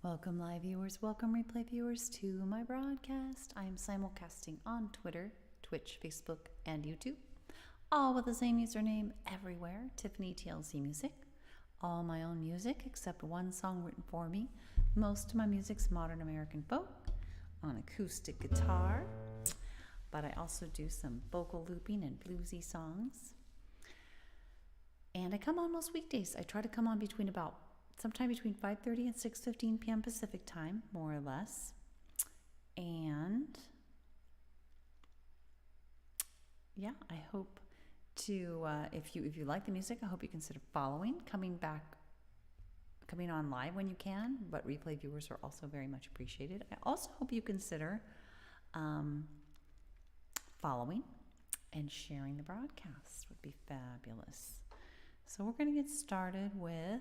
Welcome, live viewers. Welcome, replay viewers, to my broadcast. I am simulcasting on Twitter, Twitch, Facebook, and YouTube, all with the same username everywhere, Tiffany TLC Music. All my own music, except one song written for me. Most of my music's modern American folk on acoustic guitar, but I also do some vocal looping and bluesy songs. And I come on most weekdays. I try to come on sometime between 5:30 and 6:15 p.m. Pacific time, more or less. And yeah, I hope to, if you like the music, I hope you consider coming on live when you can, but replay viewers are also very much appreciated. I also hope you consider following and sharing the broadcast would be fabulous. So we're going to get started with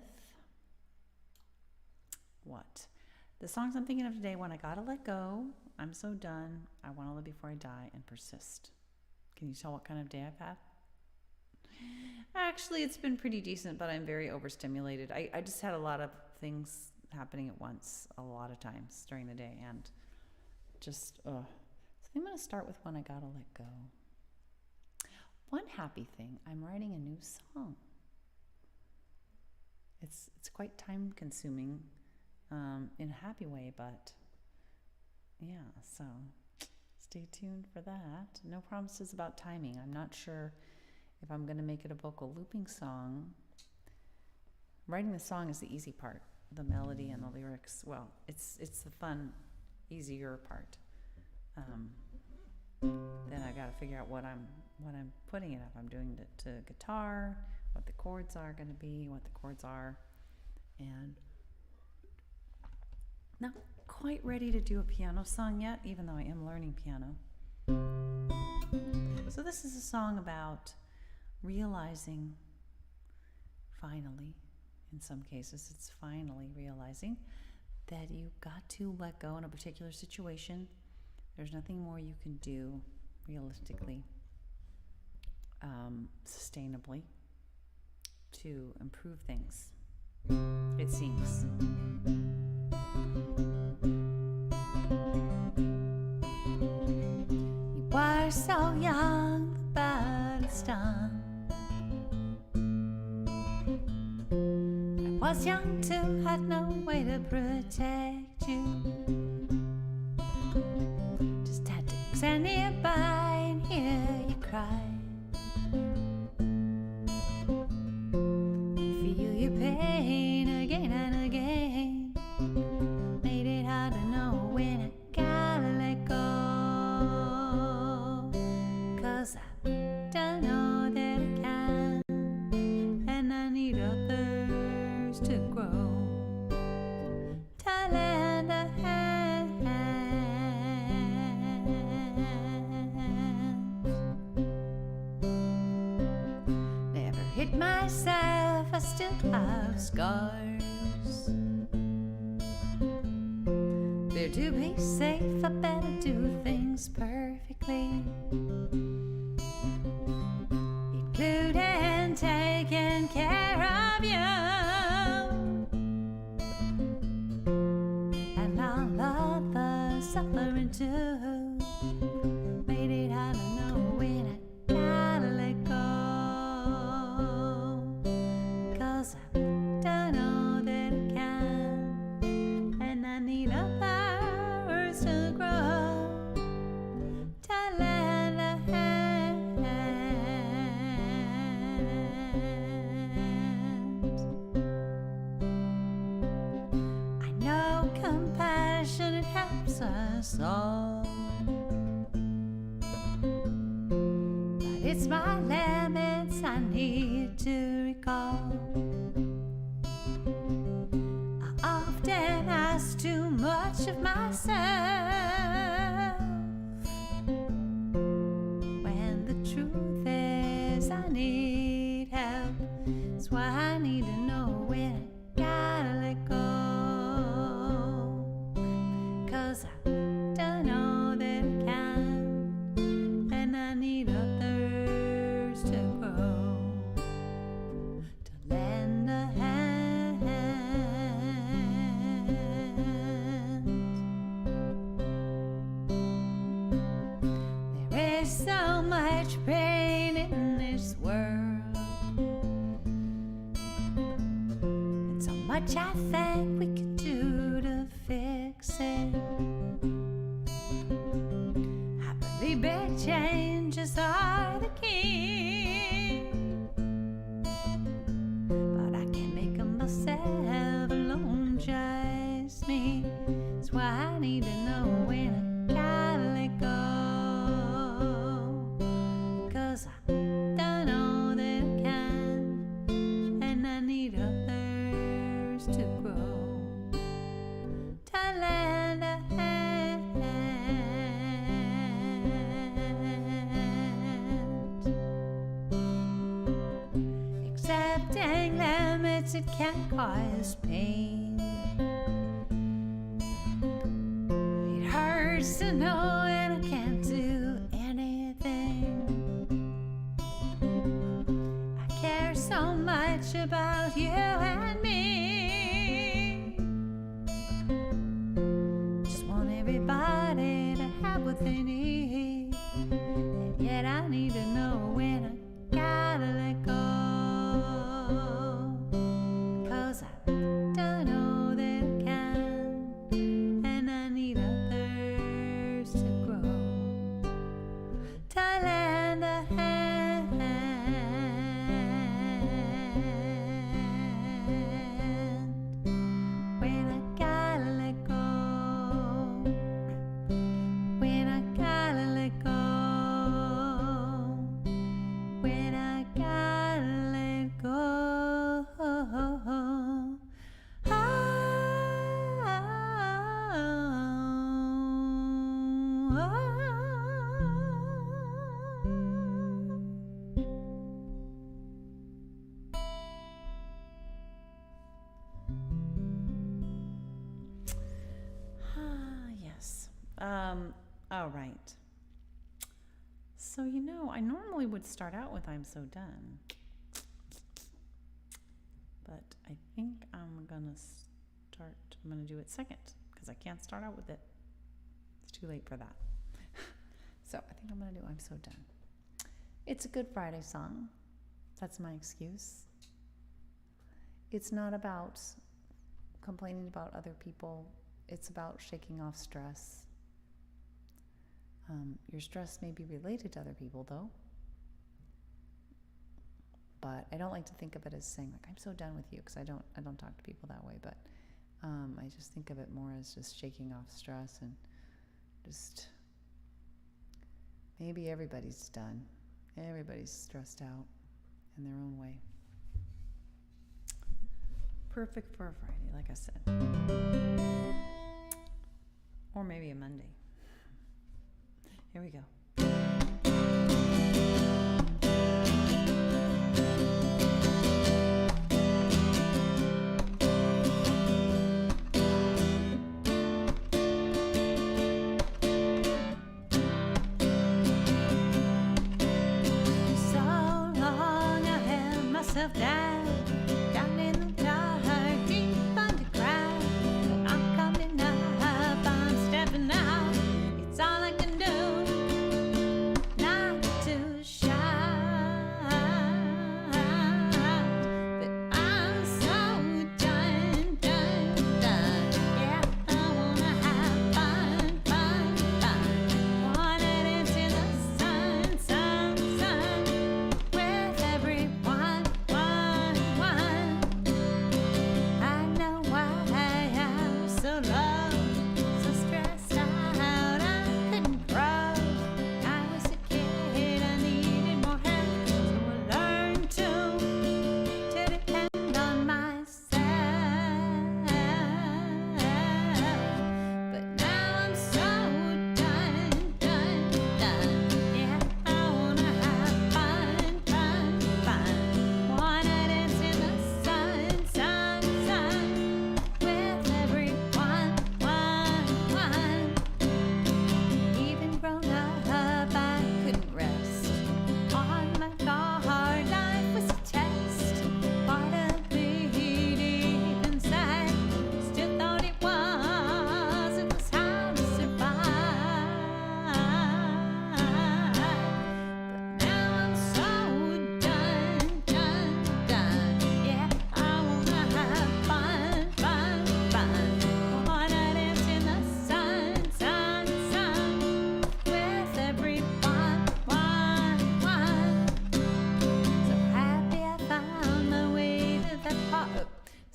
the songs I'm thinking of today. When I Gotta Let Go, I'm So Done, I Want to Live Before I Die, and Persist. Can you tell what kind of day I've had? Actually, it's been pretty decent, but I'm very overstimulated. I just had a lot of things happening at once a lot of times during the day, and just So I'm going to start with When I Gotta Let Go. One happy thing, I'm writing a new song. It's quite time consuming in a happy way, but yeah, so stay tuned for that. No promises about timing. I'm not sure if I'm going to make it a vocal looping song. Writing the song is the easy part. The melody and the lyrics, well, it's the fun, easier part. Then I got to figure out what I'm putting it up. I'm doing it to guitar, what the chords are going to be, and not quite ready to do a piano song yet, even though I am learning piano. So this is a song about realizing, finally, in some cases it's finally realizing that you've got to let go in a particular situation. There's nothing more you can do realistically, sustainably, to improve things, it seems. You were so young, but it's done. I was young too, had no way to protect you. Just had to stand nearby and hear you cry. Feel your pain again and again. Made it hard to know when I gotta let go. 'Cause I don't know that I can, and I need others to grow, to lend a hand. Never hit myself, I still have scars. Better to be safe, I better do things perfectly, including taking care of you and all of the suffering too. Made it hard to know when I gotta let go. 'Cause I don't know that I can, and I need others to grow, to lend a hand. I know compassion, it helps us all, but it's my limits I need to recall. I often ask too much of myself, when the truth is I need help. That's why I need to know when I gotta let go. 'Cause I don't know that I can, and I need others to grow, to let much pain in this world, and so much I think we could do to fix it. I believe big changes are the key, but I can't make them myself alone, just me. That's why I need to know when I gotta let go, 'cause I've done all that I can, and I need others to grow, to lend a hand. Accepting limits, it can cause pain. It hurts to know that I can't do anything. I care so much about you and me. Just want everybody to have what they need, and yet I need to know when I gotta let go, 'cause I've done all that I can, and I need others to grow, to lend a hand. When I gotta let go, when I gotta let go, when I gotta let go. Yes. All right. So, I normally would start out with "I'm so done," but I think I'm gonna do it second, because I can't start out with it. It's too late for that. So I think I'm gonna do "I'm so done." It's a Good Friday song. That's my excuse. It's not about complaining about other people. It's about shaking off stress. Your stress may be related to other people, though. But I don't like to think of it as saying, like, "I'm so done with you," because I don't talk to people that way. But I just think of it more as just shaking off stress, and just maybe everybody's done. Everybody's stressed out in their own way. Perfect for a Friday, like I said. Or maybe a Monday. Here we go. So long I held myself down in the dark, deep underground. But I'm coming up, I'm stepping out. It's all I can do, not to shout. But I'm so done. Yeah, I wanna have fun. Wanna dance in the sun, with everyone.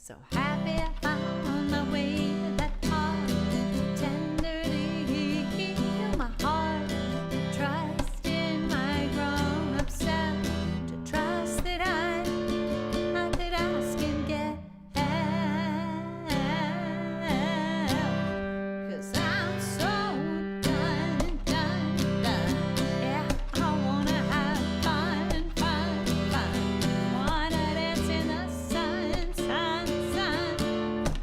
So happy I found my way that hard tenderly heal my heart. Trust in my grown-up self, to trust that I could ask and get help. 'Cause I'm so done. Yeah, I wanna have fun. Wanna dance in the sun,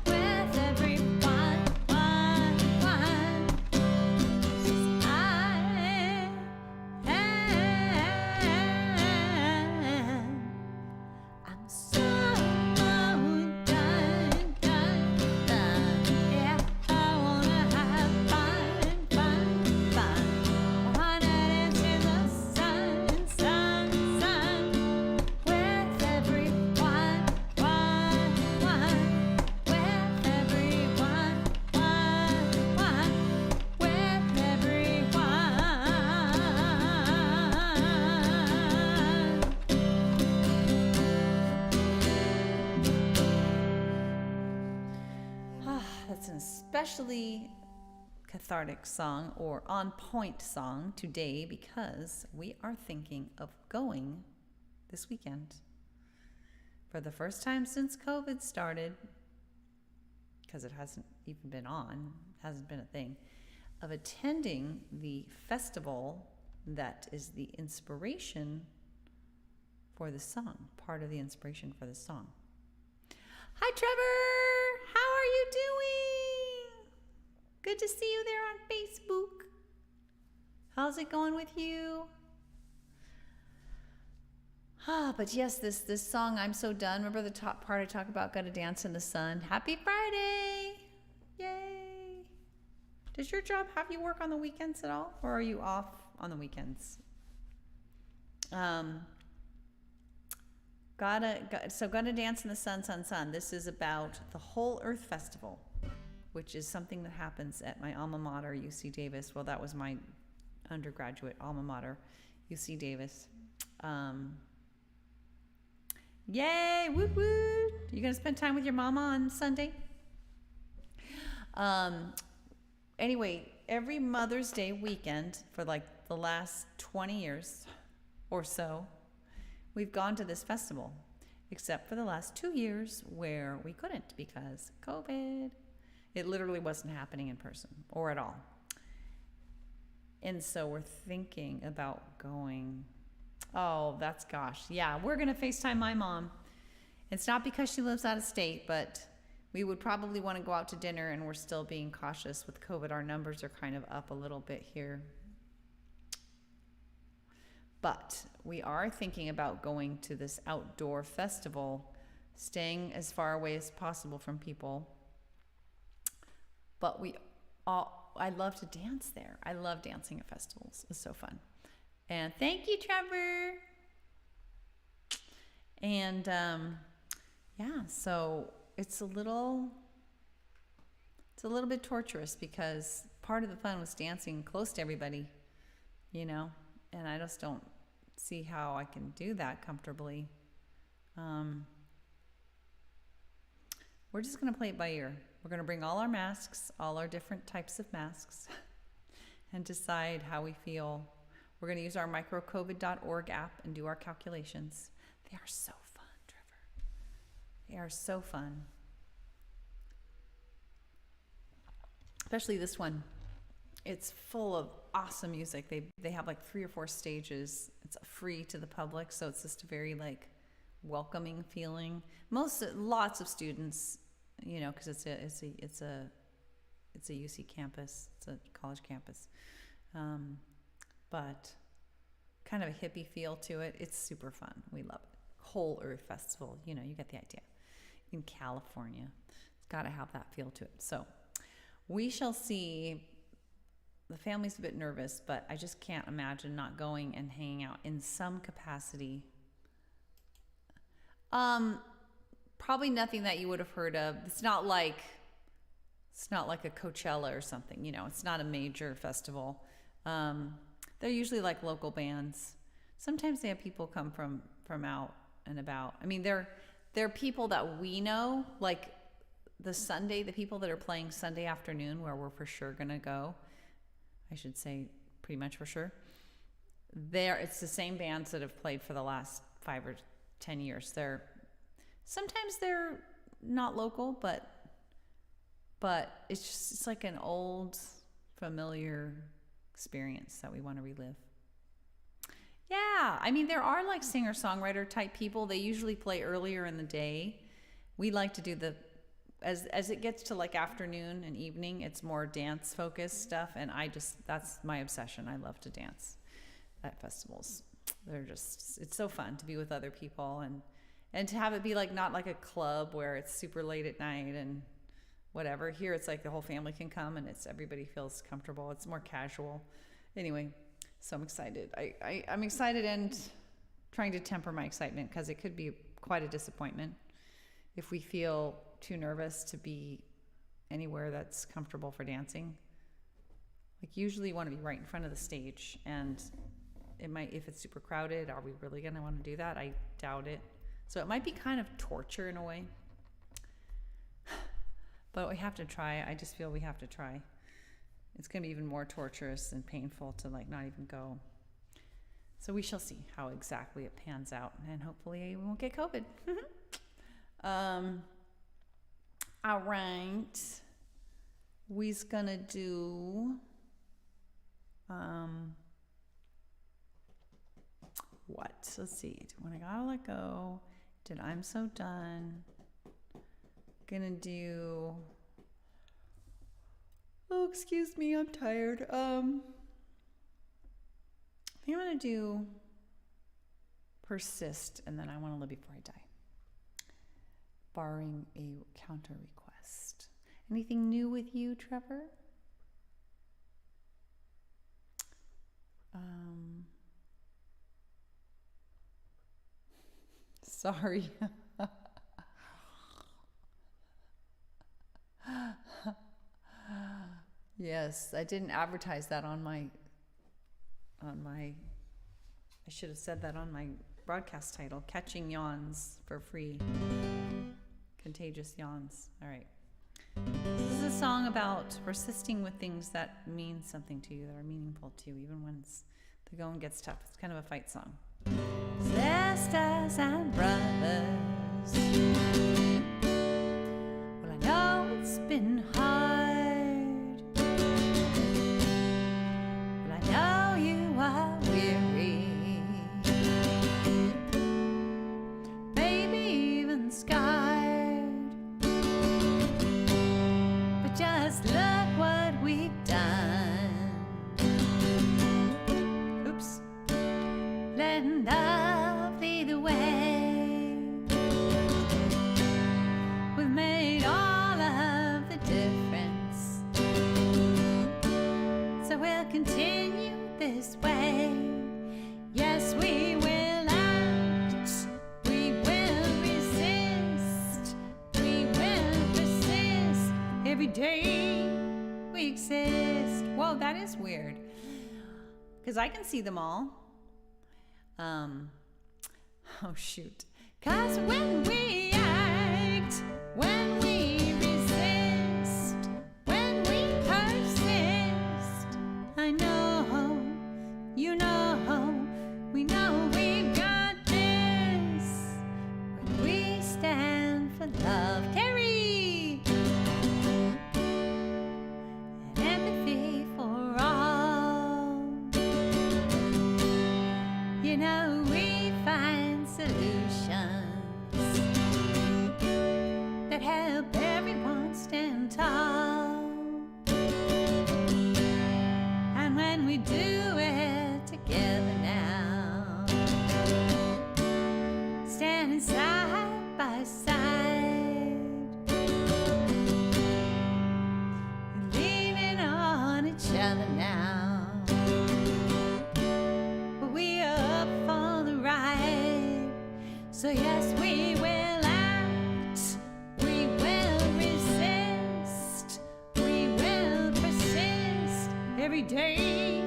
with everyone. I'm so done. Yeah, I wanna have fun. Wanna dance in the sun, with everyone. With everyone. With everyone. That's an especially cathartic song or on point song today because we are thinking of going this weekend for the first time since COVID started, because it hasn't even been hasn't been a thing, of attending the festival that is the inspiration for the song, part of the inspiration for the song. Hi, Trevor! How are you doing? Good to see you there on Facebook. How's it going with you? But yes, this song, I'm So Done. Remember the top part I talk about, Gotta Dance in the Sun? Happy Friday! Yay! Does your job have you work on the weekends at all? Or are you off on the weekends? Gotta Dance in the Sun. This is about the Whole Earth Festival, which is something that happens at my alma mater, UC Davis. Well, that was my undergraduate alma mater, UC Davis. Yay! Woot woot! You gonna spend time with your mama on Sunday? Anyway, every Mother's Day weekend for like the last 20 years or so, we've gone to this festival, except for the last 2 years where we couldn't because COVID. It literally wasn't happening in person or at all. And so we're thinking about going. Oh, yeah, we're going to FaceTime my mom. It's not because she lives out of state, but we would probably want to go out to dinner, and we're still being cautious with COVID. Our numbers are kind of up a little bit here. But we are thinking about going to this outdoor festival, staying as far away as possible from people. But I love to dance there. I love dancing at festivals. It's so fun. And thank you, Trevor. And so it's a little bit torturous because part of the fun was dancing close to everybody, and I just don't see how I can do that comfortably. We're just going to play it by ear. We're going to bring all our masks, all our different types of masks, and decide how we feel. We're going to use our microcovid.org app and do our calculations. They are so fun, Trevor. They are so fun. Especially this one. It's full of awesome music. They have like 3 or 4 stages. It's free to the public, so it's just a very like welcoming feeling. Lots of students, because it's a UC campus. It's a college campus. But kind of a hippie feel to it. It's super fun. We love it. Whole Earth Festival. You get the idea. In California. It's got to have that feel to it. So we shall see. The family's a bit nervous, but I just can't imagine not going and hanging out in some capacity. Probably nothing that you would have heard of. It's not like a Coachella or something. It's not a major festival. They're usually like local bands. Sometimes they have people come from out and about. I mean, there are people that we know, like the people that are playing Sunday afternoon, where we're for sure going to go. I should say pretty much for sure. It's the same bands that have played for the last 5 or 10 years. Sometimes they're not local, but it's like an old familiar experience that we want to relive. Yeah, I mean, there are like singer-songwriter type people. They usually play earlier in the day. We like to do as it gets to like afternoon and evening, it's more dance focused stuff, and that's my obsession. I love to dance at festivals. It's so fun to be with other people and to have it be like not like a club where it's super late at night and whatever. Here it's like the whole family can come and everybody feels comfortable. It's more casual. Anyway, so I'm excited. I'm excited and trying to temper my excitement, because it could be quite a disappointment if we feel too nervous to be anywhere that's comfortable for dancing. Like, usually you want to be right in front of the stage, and if it's super crowded, are we really going to want to do that? I doubt it. So it might be kind of torture in a way. But we have to try. I just feel we have to try. It's going to be even more torturous and painful to like not even go. So we shall see how exactly it pans out, and hopefully we won't get COVID. All right. We's gonna do what? Let's see. When I gotta let go. Did I'm so done. Gonna do. Oh, excuse me, I'm tired. I think I'm gonna do Persist, and then I Want to Live Before I Die, barring a counter request. Anything new with you, Trevor? Sorry. Yes, I didn't advertise that on my I should have said that on my broadcast title, Catching Yawns for Free. Contagious Yawns. All right. This is a song about persisting with things that mean something to you, that are meaningful to you, even when the going gets tough. It's kind of a fight song. Sisters and brothers, well, I know it's been hard, but I know you are weary, maybe even scarred, but just look what we've done. Oops. Letting love lead the way. We've made all of the difference, so we'll continue this way. Yes, we will act, we will resist, we will persist. Every day we exist. Whoa, that is weird, because I can see them all. Oh shoot. 'Cause when we act, when we resist, when we persist, I know, you know, we know we've got this. When we stand for love, Carrie, and empathy for all. You know, we find solutions that help everyone stand tall. And when we do it together now, standing side by side, leaning on each other now. So yes, we will act, we will resist, we will persist. Every day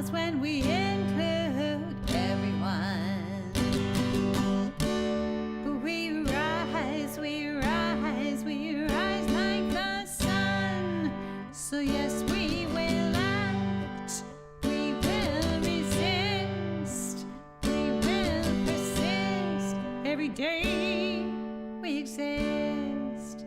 That's when we include everyone. We rise, we rise, we rise like the sun. So yes, we will act, we will resist, we will persist. Every day we exist.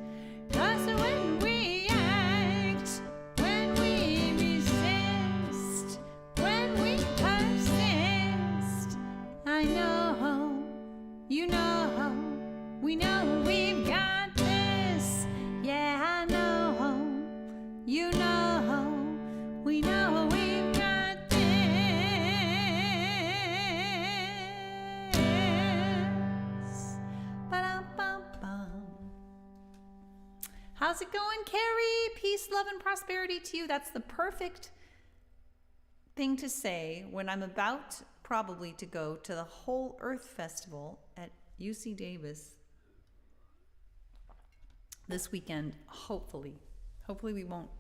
'Cause when we act, when we resist, when we persist, I know, you know, we know we've got this. Yeah, I know, you know, we know we've got this. Ba-dum-bum-bum. How's it going, Carrie? Peace, love, and prosperity to you. That's the perfect thing to say when I'm about probably to go to the Whole Earth Festival at UC Davis this weekend. Hopefully we won't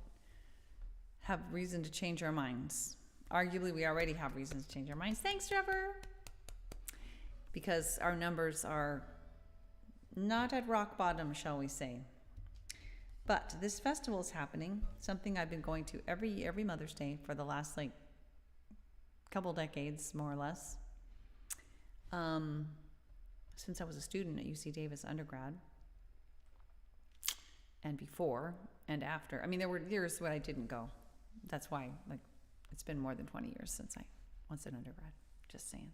have reason to change our minds. Arguably, we already have reasons to change our minds. Thanks, Trevor. Because our numbers are not at rock bottom, shall we say. But this festival is happening, something I've been going to every Mother's Day for the last couple decades, more or less, since I was a student at UC Davis undergrad, and before and after. I mean, there were years when I didn't go. That's why, it's been more than 20 years since I was an undergrad. Just saying.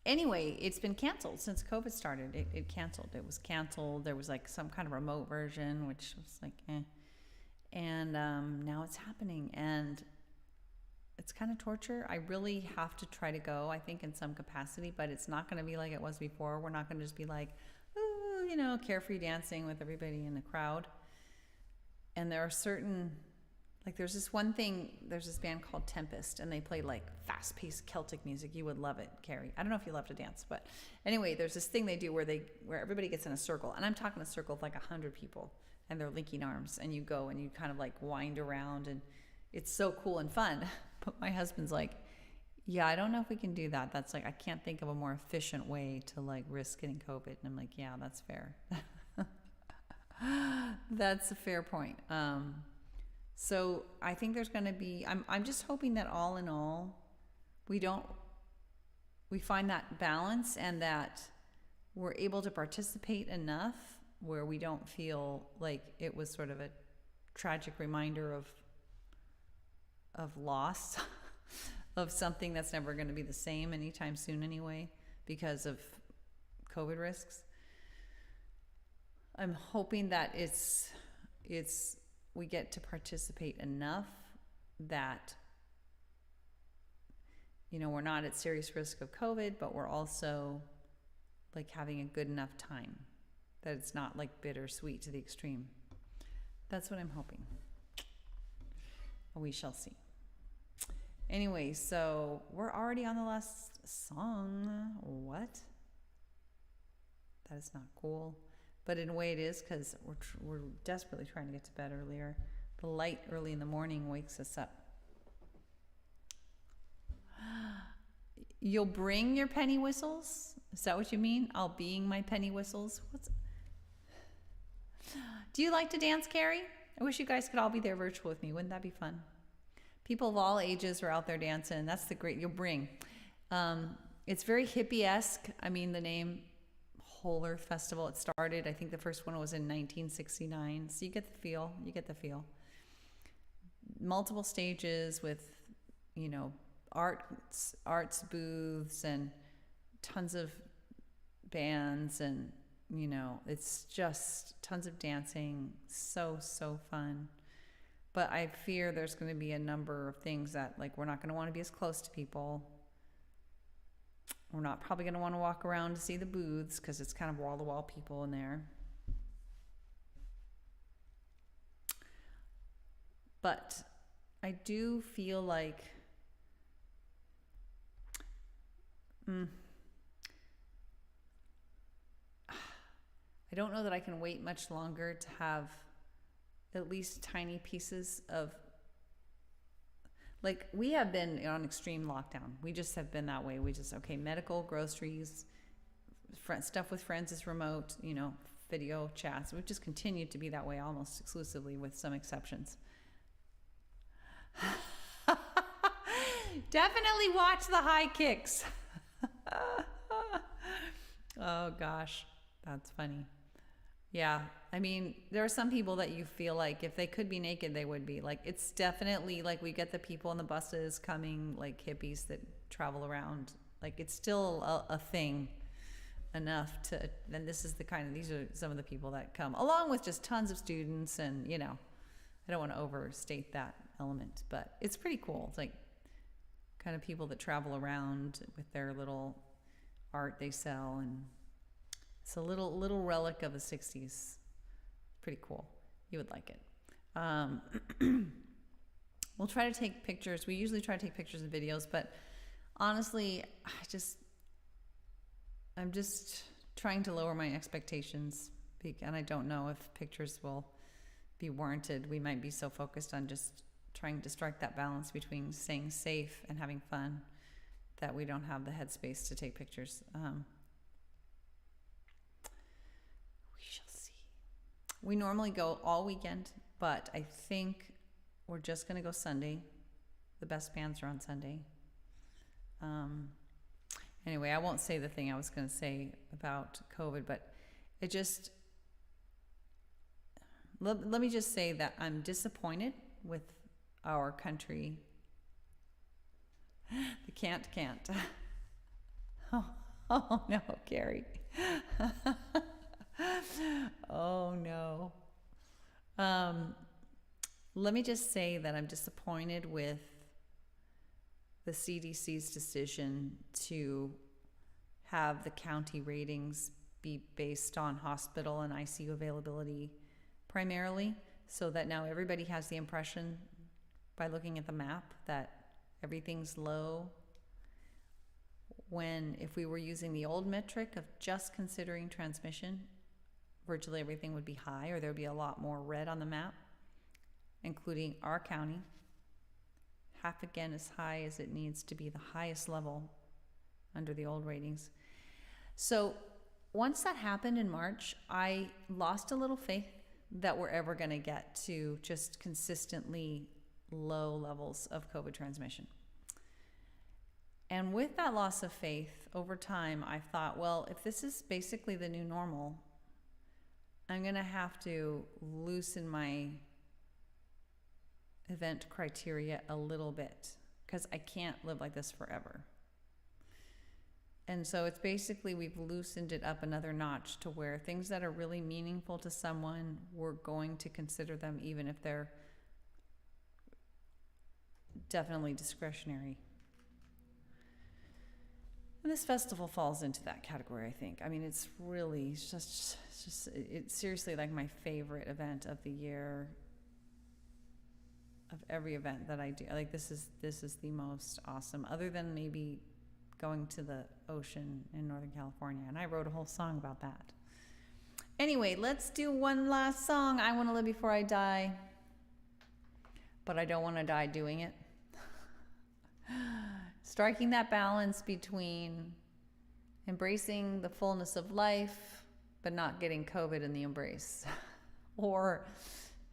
Anyway, it's been canceled since COVID started. It canceled. It was canceled. There was some kind of remote version, which was eh. And now it's happening, and it's kind of torture. I really have to try to go, I think, in some capacity, but it's not going to be like it was before. We're not going to just be ooh, carefree dancing with everybody in the crowd. And there are certain, there's this one thing, there's this band called Tempest, and they play fast-paced Celtic music. You would love it, Carrie. I don't know if you love to dance, but anyway, there's this thing they do where everybody gets in a circle, and I'm talking a circle of 100 people, and they're linking arms, and you go and you kind of wind around, and it's so cool and fun. But my husband's yeah, I don't know if we can do that. That's I can't think of a more efficient way to risk getting COVID. And I'm yeah, that's fair. That's a fair point. So I think there's going to be, I'm just hoping that all in all, we find that balance, and that we're able to participate enough where we don't feel like it was sort of a tragic reminder of loss of something that's never going to be the same anytime soon anyway, because of COVID risks. I'm hoping that we get to participate enough that we're not at serious risk of COVID, but we're also having a good enough time that it's not bittersweet to the extreme. That's what I'm hoping. We shall see. Anyway, so we're already on the last song. What? That is not cool. But in a way it is, because we're desperately trying to get to bed earlier. The light early in the morning wakes us up. You'll bring your penny whistles? Is that what you mean? I'll being my penny whistles? Do you like to dance, Carrie? I wish you guys could all be there virtual with me. Wouldn't that be fun? People of all ages are out there dancing. That's the great, you'll bring. It's very hippie-esque. I mean, the name Whole Earth Festival, it started, I think the first one was in 1969. So you get the feel. Multiple stages with, arts booths and tons of bands, and, it's just tons of dancing. So fun. But I fear there's going to be a number of things that, we're not going to want to be as close to people. We're not probably going to want to walk around to see the booths, because it's kind of wall-to-wall people in there. But I do feel like I don't know that I can wait much longer to have at least tiny pieces of Like, we have been on extreme lockdown. We just have been that way. We just, okay, medical, groceries, stuff with friends is remote, video chats. We've just continued to be that way almost exclusively, with some exceptions. Definitely watch the high kicks. Oh gosh, that's funny. Yeah, I mean, there are some people that you feel like if they could be naked, they would be. Like, it's definitely like we get the people in the buses coming, like hippies that travel around. Like, it's still a thing enough to, and these are some of the people that come, along with just tons of students. And, I don't want to overstate that element, but it's pretty cool. It's like kind of people that travel around with their little art they sell, and it's a little relic of the 60s. Pretty cool. You would like it. We'll try to take pictures. We usually try to take pictures and videos, but honestly, I'm just trying to lower my expectations, and I don't know if pictures will be warranted. We might be so focused on just trying to strike that balance between staying safe and having fun that we don't have the headspace to take pictures. We shall see. We normally go all weekend, but I think we're just going to go Sunday. The best bands are on Sunday. Anyway, I won't say the thing I was going to say about COVID, but it just, let me just say that I'm disappointed with our country. The can't. Oh no, Gary. Oh no. Let me just say that I'm disappointed with the CDC's decision to have the county ratings be based on hospital and ICU availability primarily, so that now everybody has the impression by looking at the map that everything's low, when if we were using the old metric of just considering transmission, virtually everything would be high, or there would be a lot more red on the map, including our county, half again as high as it needs to be the highest level under the old ratings. So once that happened in March, I lost a little faith that we're ever going to get to just consistently low levels of COVID transmission. And with that loss of faith over time, I thought, well, if this is basically the new normal, I'm going to have to loosen my event criteria a little bit, because I can't live like this forever. And so it's basically, we've loosened it up another notch to where things that are really meaningful to someone, we're going to consider them even if they're definitely discretionary. And this festival falls into that category, I think. I mean, it's seriously like my favorite event of the year. Of every event that I do, like this is the most awesome, other than maybe going to the ocean in Northern California, and I wrote a whole song about that. Anyway, let's do one last song. I Want to Live Before I Die, but I don't want to die doing it. Striking that balance between embracing the fullness of life but not getting COVID in the embrace, or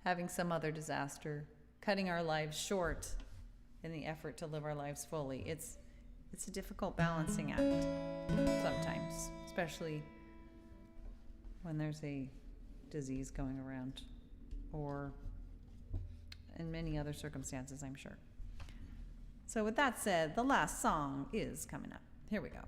having some other disaster cutting our lives short in the effort to live our lives fully. It's a difficult balancing act sometimes, especially when there's a disease going around, or in many other circumstances, I'm sure. So with that said, the last song is coming up. Here we go.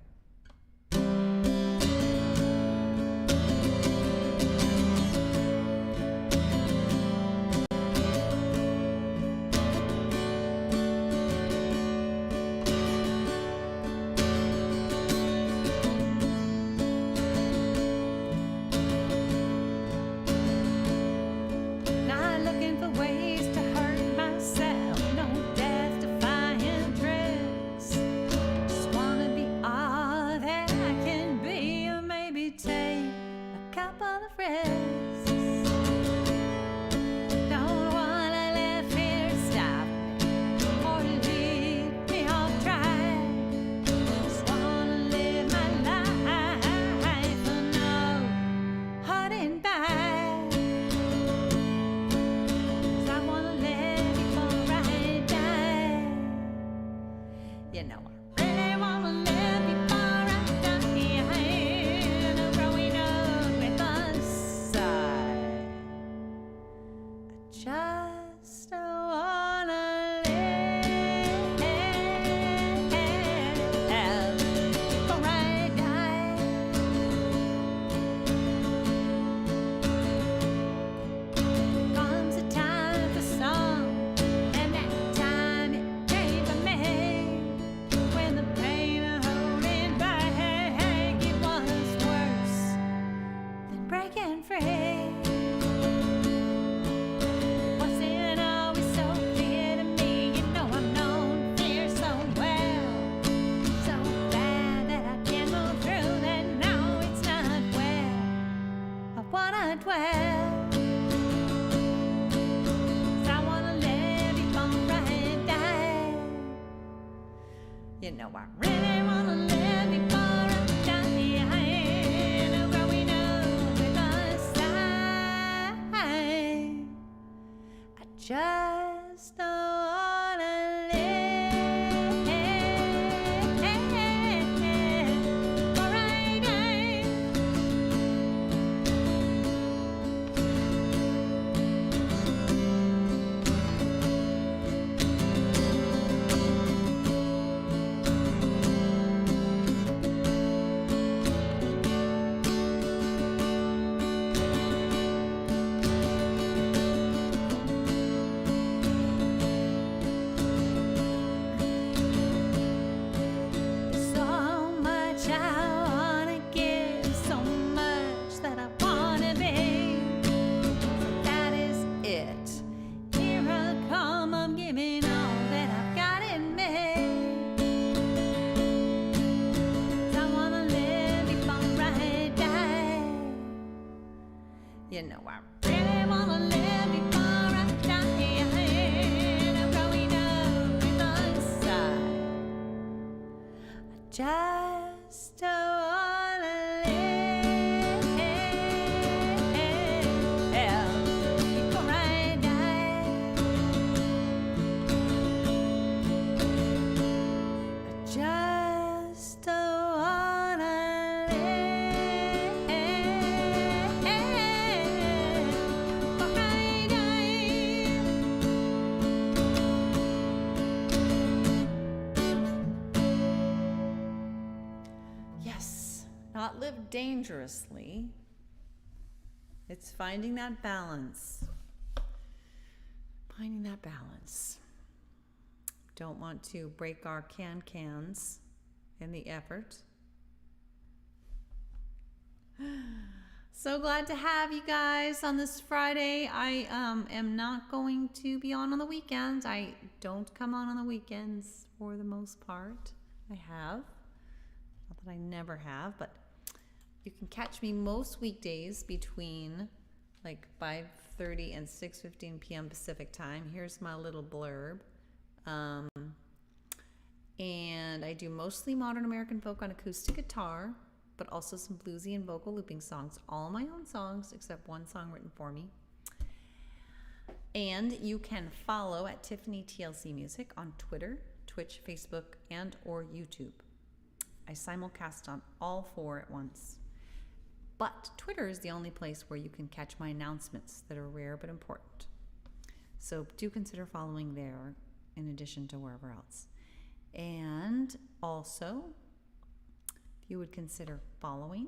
You know I really wanna live before I die. No growing up with a sigh. I just don't wanna live before I die. So much I wanna give, so much that I wanna be. So that is it. Here I come, I'm giving all that I've got in me. I wanna live before I die. You know I really wanna live before I die. I'm growing up with a sigh. I just don't wanna live before I die. I just don't wanna live before I die. Yes, not live dangerously. It's finding that balance. Finding that balance. Don't want to break our cans in the effort. So glad to have you guys on this Friday. I am not going to be on the weekends. I don't come on the weekends for the most part. I have. Not that I never have, but you can catch me most weekdays between like 5:30 and 6:15 p.m. Pacific time. Here's my little blurb. And I do mostly modern American folk on acoustic guitar, but also some bluesy and vocal looping songs. All my own songs, except one song written for me. And you can follow at Tiffany TLC Music on Twitter, Twitch, Facebook, and or YouTube. I simulcast on all four at once. But Twitter is the only place where you can catch my announcements that are rare but important. So do consider following there in addition to wherever else. And also, if you would consider following,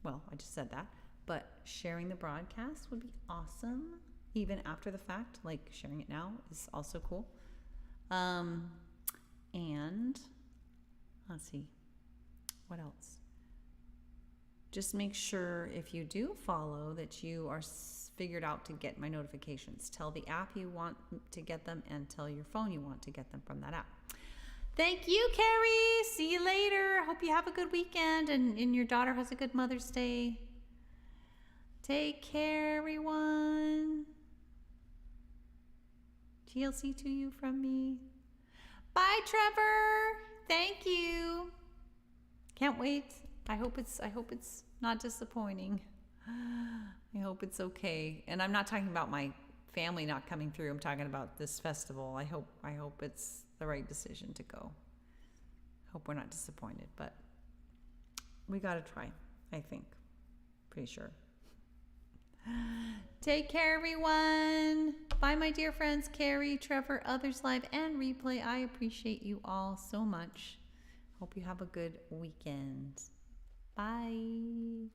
well, I just said that, but sharing the broadcast would be awesome. Even after the fact, like sharing it now is also cool. And let's see, what else? Just make sure if you do follow that you are figured out to get my notifications. Tell the app you want to get them and tell your phone you want to get them from that app. Thank you, Carrie. See you later. Hope you have a good weekend and your daughter has a good Mother's Day. Take care, everyone. TLC to you from me. Bye, Trevor. Thank you. Can't wait. I hope it's not disappointing. I hope it's okay. And I'm not talking about my family not coming through. I'm talking about this festival. I hope it's the right decision to go. Hope we're not disappointed, but we got to try, I think. Pretty sure. Take care, everyone. Bye, my dear friends, Carrie, Trevor, others live and replay. I appreciate you all so much. Hope you have a good weekend. Bye.